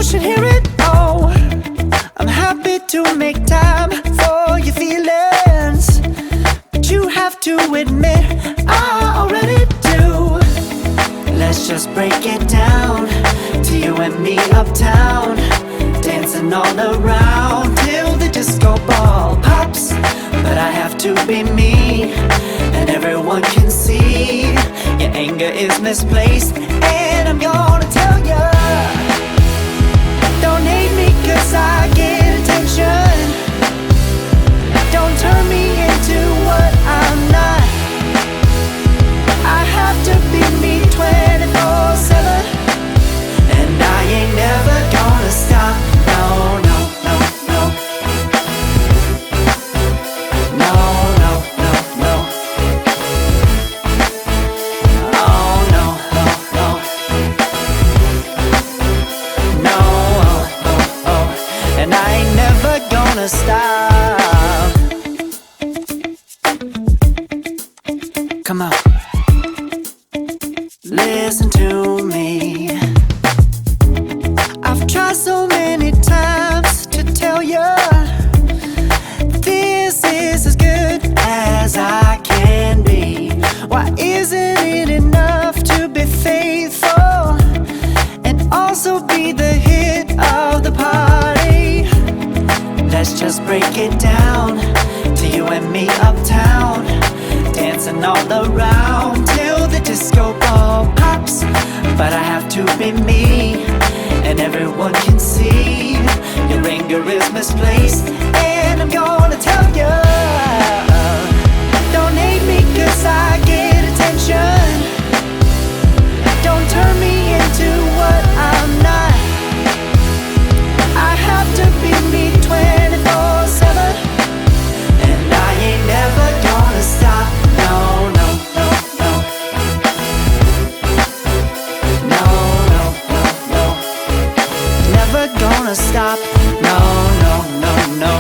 should hear it. Oh, I'm happy to make time for your feelings, but you have to admit I already do. Let's just break it down to you and me uptown, dancing all around till the disco ball pops. But I have to be me, and everyone can see your anger is misplaced. And I'm gonna tell ya, don't hate me cause I get attention. Don't turn me into what I'm not. I have to be me 24/7, and I ain't never gonna stop. No, no, no, no. No, no, no, no. Oh, no, no, no. No, oh, oh, oh. And I ain't never gonna stop. Come on, listen to me. I've tried so many times to tell you this is as good as I can be. Why isn't it enough to be faithful and also be the hit of the party? Let's just break it down to you and me uptown, dancing all around till the disco ball pops. But I have to be me, and everyone can see your anger is misplaced. And I'm gonna tell ya, don't hate me cause I get attention. Don't turn me into what I'm not. I have to be me 24/7, and I ain't never gonna stop. No, no, no, no. No, no, no, no. Never gonna stop. No, no, no, no.